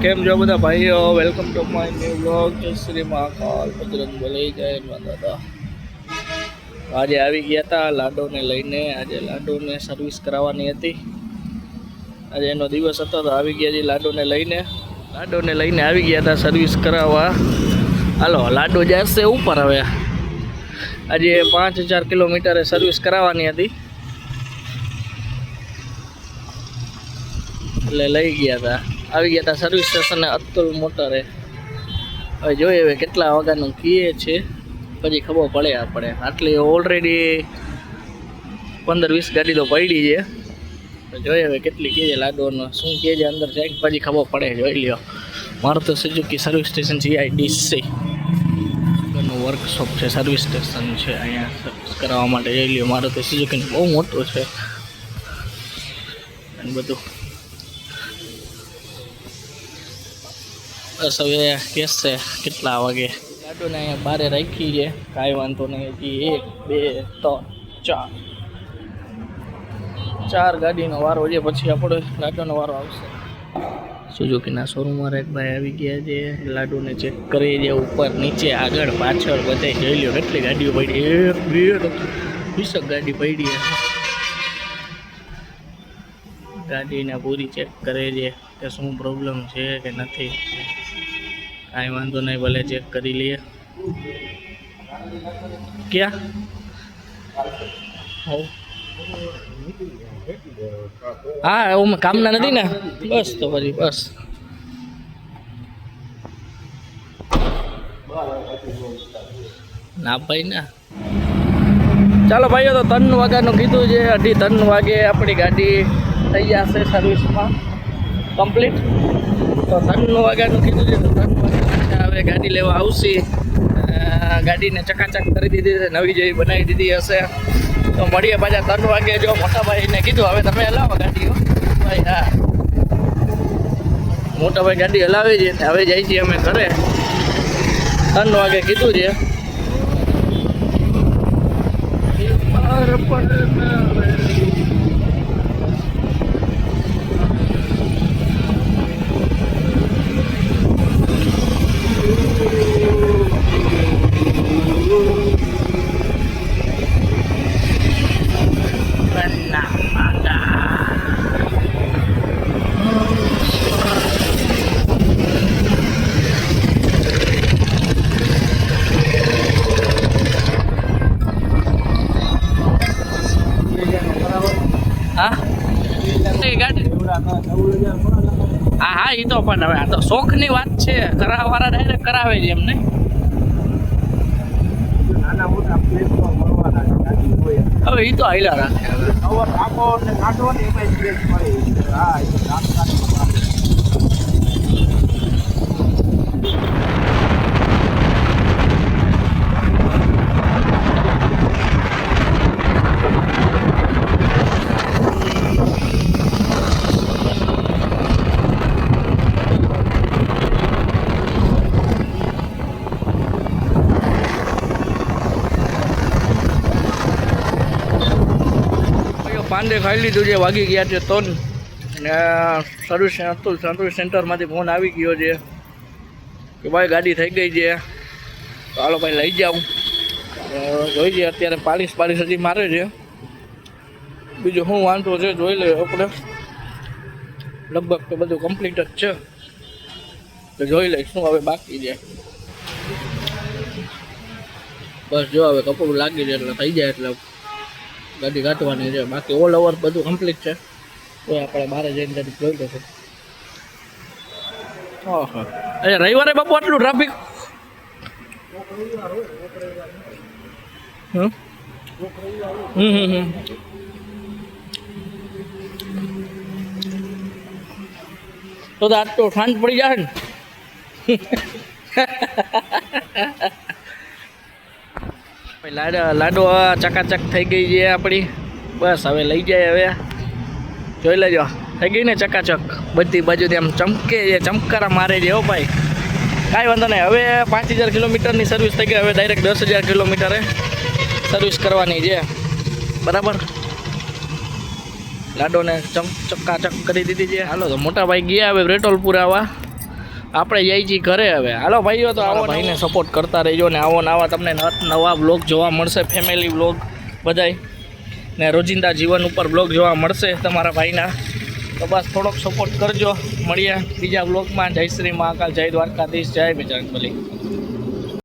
કેમ જો બધા ભાઈઓ, welcome to my new blog. જય શ્રી મહાકાલ, બજરંગ બલી, જય મા દાદા. આજે આવી ગયા હતા લાડોને લઈને. આજે લાડોને સર્વિસ કરાવવાની હતી. આજે એનો દિવસ હતો તો આવી ગયા છે લાડોને લઈને આવી ગયા હતા સર્વિસ કરાવવા. હાલો લાડો જશે ઉપર. હવે આજે 5000 કિલોમીટરે સર્વિસ કરાવવાની હતી એટલે લઈ ગયા હતા. આવી ગયા હતા સર્વિસ સ્ટેશને અતુલ મોટરે. હવે જોઈએ હવે કેટલા વાગ્યાનું કીએ છે પછી ખબર પડે આપણે. આટલી ઓલરેડી 15-20 ગાડી તો પડી છે. જોઈએ હવે કેટલી કહે છે લાડોનો, શું કહે છે અંદર જાય પછી ખબર પડે. જોઈ લ્યો. મારું તો સુઝુકી સર્વિસ સ્ટેશન GIDC નું વર્કશોપ છે, સર્વિસ સ્ટેશન છે અહીંયા સર્વિસ કરાવવા માટે. જોઈ લ્યો, મારું તો સુઝુકીનું બહુ મોટું છે અને બધું. બસ હવે કહેશે કેટલા વાગે ગાડીને અહીંયા બારે રાખી છે. કાંઈ વાંધો નહીં. હજી 1 2 3 4 ગાડીનો વારો છે, પછી આપણો લાડોનો વારો આવશે. સુઝુકીના શોરૂમમાં એક ભાઈ આવી ગયા છે. લાડુને ચેક કરી છે ઉપર નીચે આગળ પાછળ બધે. જોઈ લ્યો કેટલી ગાડીઓ પડી. 1 2 20 ગાડી પડી છે. ગાડીને પૂરી ચેક કરે છે કે શું પ્રોબ્લેમ છે કે નથી. કાંઈ વાંધો નહીં, ભલે ચેક કરી લઈએ. ક્યાં હા એવું કામના નથી ને, બસ તો પછી બસ. ના ભાઈ ના. ચાલો ભાઈઓ, તો 3 વાગ્યાનું કીધું છે. 2:30 વાગે આપણી ગાડી થઈ જશે સર્વિસમાં કમ્પ્લીટ. તો 3 વાગ્યાનું કીધું છે. તો 3 વાગ્યા હવે ગાડી લેવા આવશે. ગાડીને ચકાચક કરી દીધી છે, નવી જેવી બનાવી દીધી હશે. તો મળીએ પાછા 3 વાગે. જો મોટા ભાઈને કીધું હવે તમે હલાવો ગાડીઓ ભાઈ. હા, મોટા ભાઈ ગાડી હલાવી છે ને હવે જાય છીએ અમે ઘરે. 3 વાગે કીધું છે. હા, એ તો પણ હવે આ તો શોખની વાત છે. કરાવવાળા ડાયરેક્ટ કરાવે છે એમને. હવે એ તો હાઈલા રાખે. પાંડે ખાઈ લીધું છે. વાગી ગયા છે 3 ને સર્વિસ સેન્ટરમાંથી ફોન આવી ગયો છે કે ભાઈ ગાડી થઈ ગઈ છે, તો હાલો ભાઈ લઈ જાઉં. જોઈ છે અત્યારે પાલિશ હજી મારે છે. બીજું શું વાંધો છે જોઈ લઈએ આપણે. લગભગ તો બધું કમ્પ્લીટ જ છે. તો જોઈ લઈશ શું હવે બાકી છે. બસ જો હવે કપડું લાગી જાય એટલે થઈ જાય એટલે ગાડી કાઢવાની છે. બાકી ઓલ ઓવર બધું કમ્પ્લીટ છે. તો આપણે બહાર જઈને ગાડી જોઈ લઈશું. હા, અરે રવિવારે બાપુ આટલું ટ્રાફિક. તો આજ તો ઠંડ પડી જાય ને. લાડો ચકાચક થઈ ગઈ છે આપણી. બસ હવે લઈ જાય. હવે જોઈ લેજો થઈ ગઈ ને ચકાચક. બધી બાજુથી આમ ચમકે છે, ચમકારા મારે છે. હો ભાઈ કાંઈ વાંધો નહીં. હવે 5000 કિલોમીટરની સર્વિસ થઈ ગઈ. હવે ડાયરેક્ટ 10000 કિલોમીટરે સર્વિસ કરવાની છે. બરાબર. લાડોને ચકાચક કરી દીધી છે. હાલો તો મોટા ભાઈ ગયા હવે પેટ્રોલ પુરાવા. આપણે જઈ છીએ ઘરે હવે. હાલો ભાઈઓ, તો આવો ભાઈને સપોર્ટ કરતા રહેજો ને આવો નવા તમને નવા બ્લોગ જોવા મળશે, ફેમિલી બ્લોગ બધાય ને રોજિંદા જીવન ઉપર બ્લોગ જોવા મળશે તમારા ભાઈના. તો બસ થોડોક સપોર્ટ કરજો. મળીએ બીજા બ્લોગમાં. જય શ્રી મહાકાલ, જય દ્વારકાધીશ, જય બજરંગબલી.